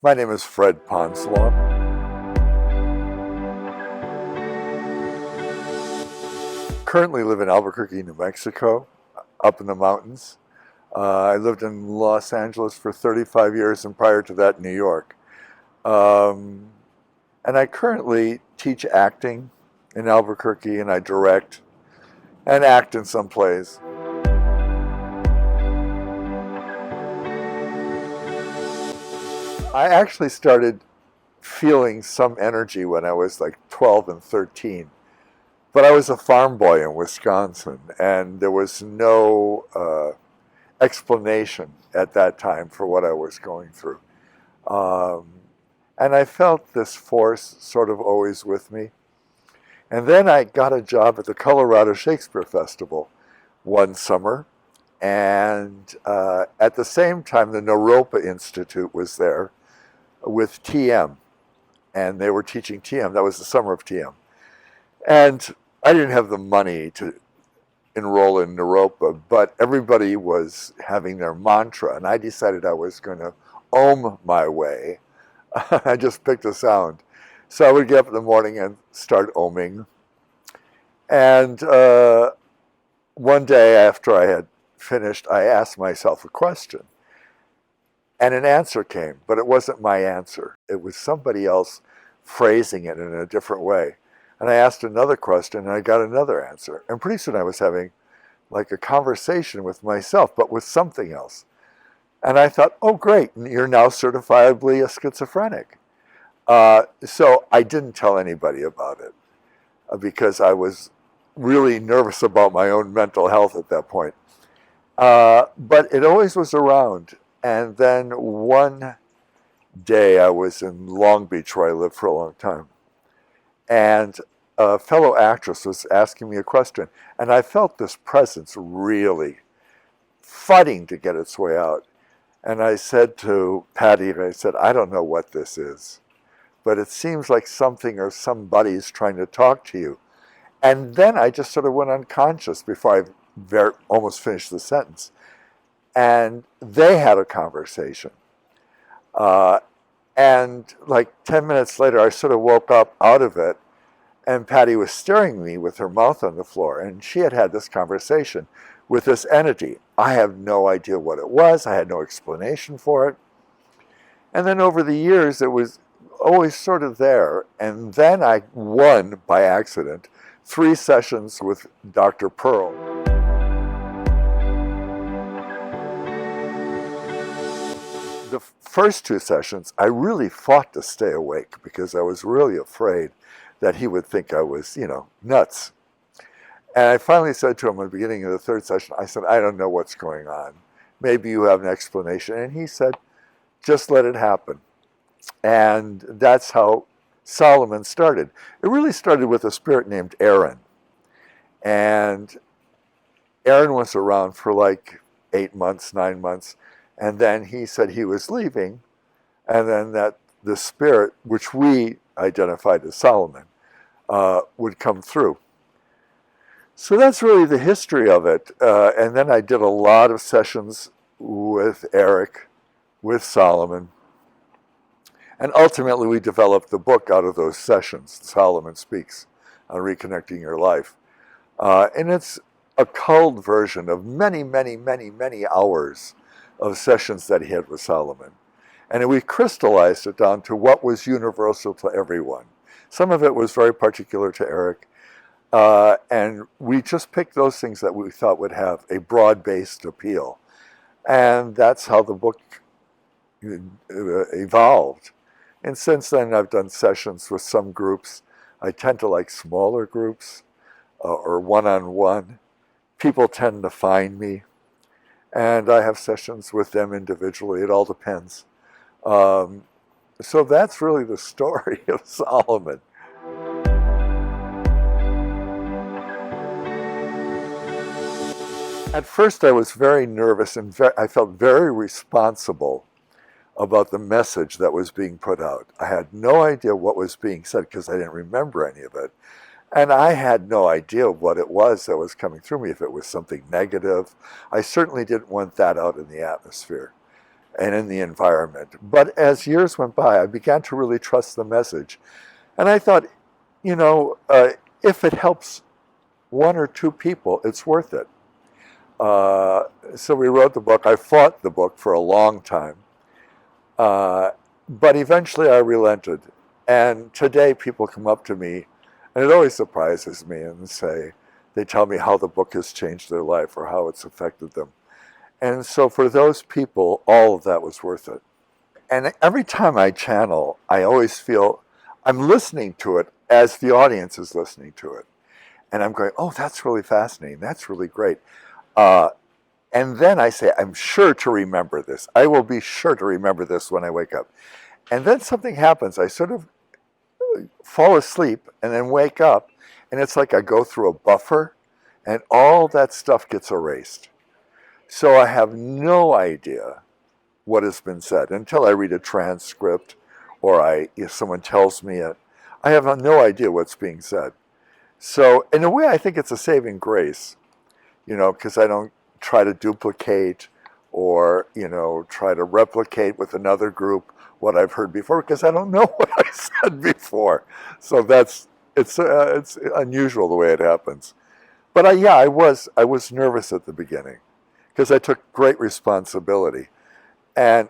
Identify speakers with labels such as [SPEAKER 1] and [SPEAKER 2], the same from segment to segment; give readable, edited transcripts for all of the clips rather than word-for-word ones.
[SPEAKER 1] My name is Fred Ponzlov. Currently live in Albuquerque, New Mexico, up in the mountains. I lived in Los Angeles for 35 years and prior to that, New York. Um, and I currently teach acting in Albuquerque, and I direct and act in some plays. I actually started feeling some energy when I was like 12 and 13. But I was a farm boy in Wisconsin, and there was no explanation at that time for what I was going through. Um, and I felt this force sort of always with me. And then I got a job at the Colorado Shakespeare Festival one summer. And at the same time, the Naropa Institute was there with TM. And they were teaching TM. That was the summer of TM. And I didn't have the money to enroll in Naropa, but everybody was having their mantra, and I decided I was going to ohm my way. I just picked a sound. So I would get up in the morning and start ohming. And one day after I had finished, I asked myself a question. And an answer came, but it wasn't my answer. It was somebody else phrasing it in a different way. And I asked another question and I got another answer. And pretty soon I was having like a conversation with myself, but with something else. And I thought, oh, great, you're now certifiably a schizophrenic. So I didn't tell anybody about it because I was really nervous about my own mental health at that point. But it always was around. And then one day I was in Long Beach, where I lived for a long time. And a fellow actress was asking me a question. And I felt this presence really fighting to get its way out. And I said to Patty, I said, I don't know what this is, but it seems like something or somebody's trying to talk to you. And then I just sort of went unconscious before I almost finished the sentence. And they had a conversation. And like 10 minutes later, I sort of woke up out of it, and Patty was staring at me with her mouth on the floor. And she had had this conversation with this entity. I have no idea what it was. I had no explanation for it. And then over the years, it was always sort of there. And then I won, by accident, 3 sessions with Dr. Pearl. The first 2 sessions, I really fought to stay awake because I was really afraid that he would think I was, nuts. And I finally said to him at the beginning of the 3rd session, I said, I don't know what's going on. Maybe you have an explanation. And he said, just let it happen. And that's how Solomon started. It really started with a spirit named Aaron. And Aaron was around for like 8 months, 9 months. And then he said he was leaving, and then that the spirit, which we identified as Solomon, would come through. So that's really the history of it. And then I did a lot of sessions with Eric, with Solomon. And ultimately we developed the book out of those sessions, Solomon Speaks, on Reconnecting Your Life. And it's a culled version of many, many, many, many hours of sessions that he had with Solomon. And we crystallized it down to what was universal to everyone. Some of it was very particular to Eric. And we just picked those things that we thought would have a broad-based appeal. And that's how the book evolved. And since then, I've done sessions with some groups. I tend to like smaller groups or one-on-one. People tend to find me. And I have sessions with them individually. It all depends. So that's really the story of Solomon. At first, I was very nervous and I felt very responsible about the message that was being put out. I had no idea what was being said because I didn't remember any of it. And I had no idea what it was that was coming through me, if it was something negative. I certainly didn't want that out in the atmosphere. and in the environment. But as years went by, I began to really trust the message. And I thought, if it helps one or two people, it's worth it. So we wrote the book. I fought the book for a long time. But eventually I relented. And today people come up to me, and it always surprises me, and they tell me how the book has changed their life or how it's affected them. And so for those people, all of that was worth it. And every time I channel, I always feel I'm listening to it as the audience is listening to it. And I'm going, oh, that's really fascinating. That's really great. And then I say, I'm sure to remember this. I will be sure to remember this when I wake up. And then something happens. I sort of fall asleep and then wake up, and it's like I go through a buffer, and all that stuff gets erased. So I have no idea what has been said until I read a transcript or if someone tells me it. I have no idea what's being said. So in a way, I think it's a saving grace, because I don't try to duplicate or, try to replicate with another group what I've heard before, because I don't know what I said before. So it's unusual the way it happens. But I was nervous at the beginning because I took great responsibility. And,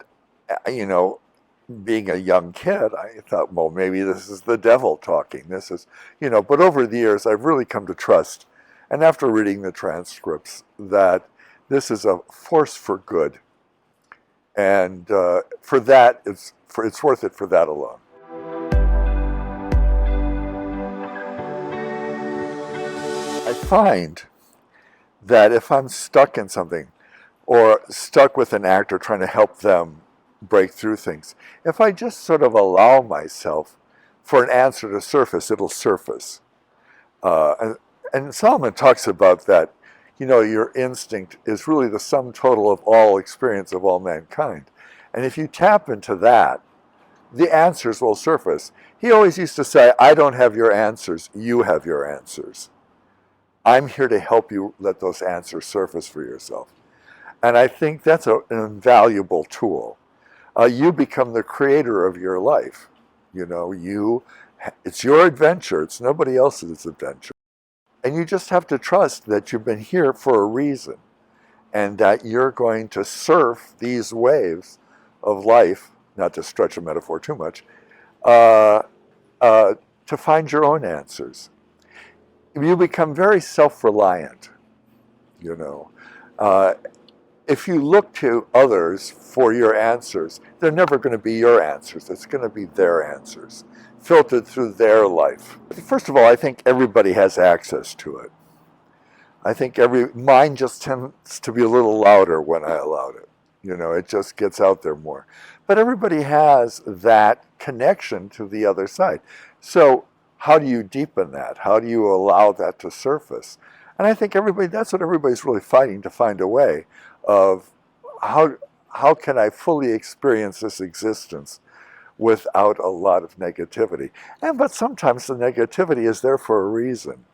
[SPEAKER 1] being a young kid, I thought, well, maybe this is the devil talking. This is, but over the years, I've really come to trust, and after reading the transcripts, that this is a force for good. And for that, it's worth it for that alone. I find that if I'm stuck in something, or stuck with an actor trying to help them break through things, if I just sort of allow myself for an answer to surface, it'll surface. And Solomon talks about that, your instinct is really the sum total of all experience of all mankind. And if you tap into that, the answers will surface. He always used to say, I don't have your answers, you have your answers. I'm here to help you let those answers surface for yourself. And I think that's an invaluable tool. You become the creator of your life. It's your adventure. It's nobody else's adventure. And you just have to trust that you've been here for a reason, and that you're going to surf these waves of life, not to stretch a metaphor too much, to find your own answers. You become very self-reliant, if you look to others for your answers, they're never going to be your answers. It's going to be their answers, filtered through their life. First of all, I think everybody has access to it. I think mine just tends to be a little louder when I allowed it. It just gets out there more. But everybody has that connection to the other side. So how do you deepen that? How do you allow that to surface? And I think that's what everybody's really fighting, to find a way of how can I fully experience this existence without a lot of negativity. But sometimes the negativity is there for a reason.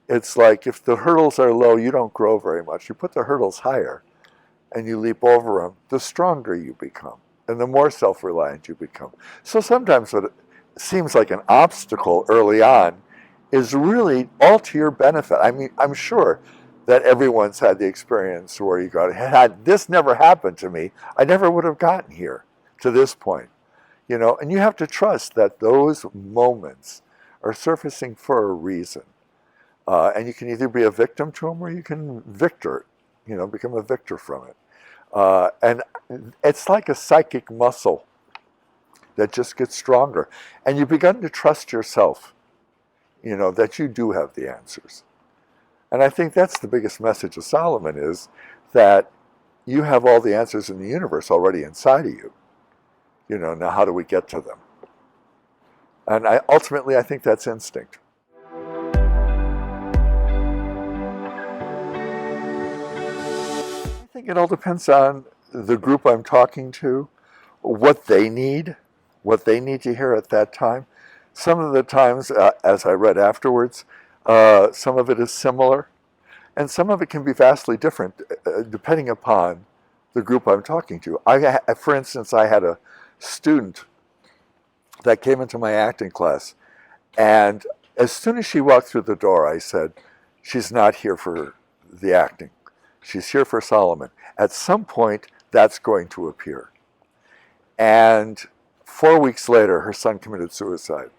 [SPEAKER 1] It's like if the hurdles are low, you don't grow very much. You put the hurdles higher and you leap over them, the stronger you become and the more self-reliant you become. So sometimes what seems like an obstacle early on is really all to your benefit. I mean, I'm sure that everyone's had the experience where you go, had this never happened to me, I never would have gotten here to this point. And you have to trust that those moments are surfacing for a reason. And you can either be a victim to them or you can become a victor from it. And it's like a psychic muscle that just gets stronger. And you begin to trust yourself, that you do have the answers. And I think that's the biggest message of Solomon, is that you have all the answers in the universe already inside of you. Now how do we get to them? And ultimately, I think that's instinct. I think it all depends on the group I'm talking to, what they need to hear at that time. Some of the times, as I read afterwards, some of it is similar, and some of it can be vastly different, depending upon the group I'm talking to. For instance, I had a student that came into my acting class, and as soon as she walked through the door, I said, she's not here for the acting. She's here for Solomon. At some point, that's going to appear. And 4 weeks later, her son committed suicide.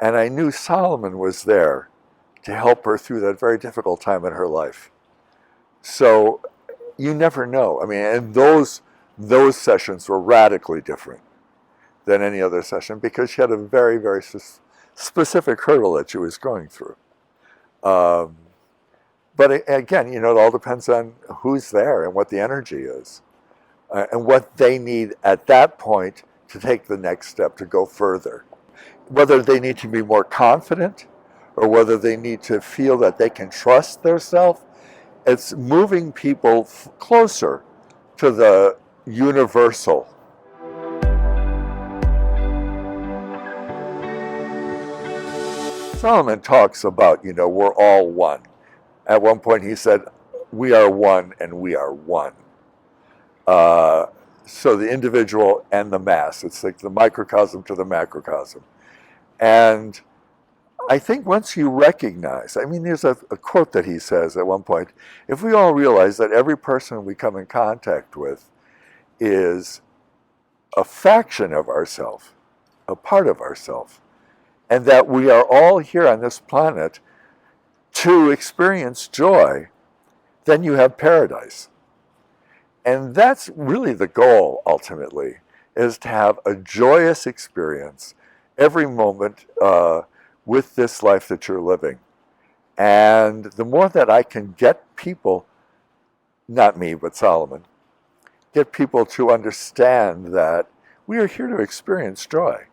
[SPEAKER 1] And I knew Solomon was there to help her through that very difficult time in her life. So you never know. I mean, and those sessions were radically different than any other session because she had a very, very specific hurdle that she was going through. But again, it all depends on who's there and what the energy is and what they need at that point to take the next step, to go further. Whether they need to be more confident or whether they need to feel that they can trust themselves, it's moving people closer to the universal. Solomon talks about, we're all one. At one point he said, we are one and we are one. So the individual and the mass, it's like the microcosm to the macrocosm. And I think once you recognize, there's a quote that he says at one point, if we all realize that every person we come in contact with is a fraction of ourselves, a part of ourselves, and that we are all here on this planet to experience joy, then you have paradise. And that's really the goal, ultimately, is to have a joyous experience every moment with this life that you're living. And the more that I can get people, not me, but Solomon, get people to understand that we are here to experience joy.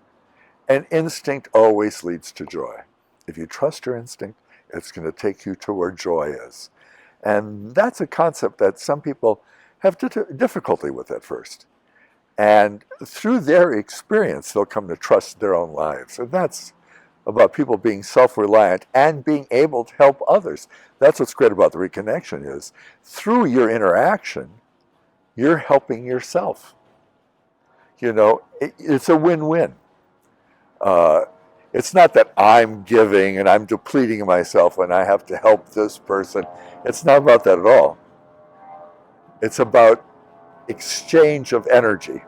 [SPEAKER 1] And instinct always leads to joy. If you trust your instinct, it's going to take you to where joy is. And that's a concept that some people have difficulty with at first. And through their experience, they'll come to trust their own lives. And that's about people being self-reliant and being able to help others. That's what's great about the reconnection is through your interaction, you're helping yourself. It's a win-win. It's not that I'm giving and I'm depleting myself and I have to help this person. It's not about that at all. It's about exchange of energy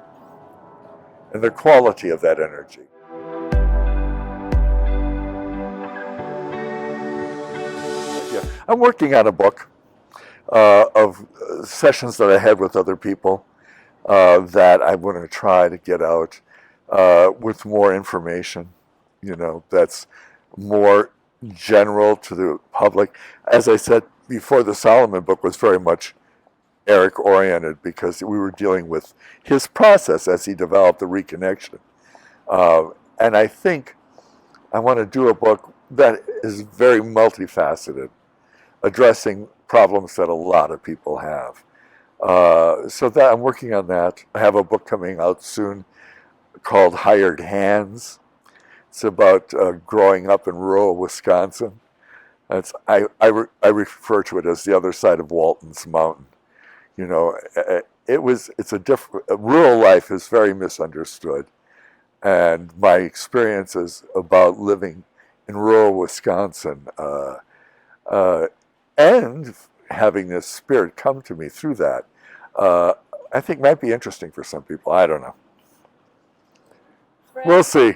[SPEAKER 1] and the quality of that energy. Yeah. I'm working on a book of sessions that I had with other people that I'm going to try to get out with more information, that's more general to the public. As I said before, the Solomon book was very much Eric-oriented because we were dealing with his process as he developed the reconnection. And I think I want to do a book that is very multifaceted, addressing problems that a lot of people have. So that I'm working on that. I have a book coming out soon called Hired Hands. It's about growing up in rural Wisconsin. I refer to it as the other side of Walton's Mountain. Rural life is very misunderstood. And my experiences about living in rural Wisconsin and having this spirit come to me through that, I think might be interesting for some people. I don't know. We'll see.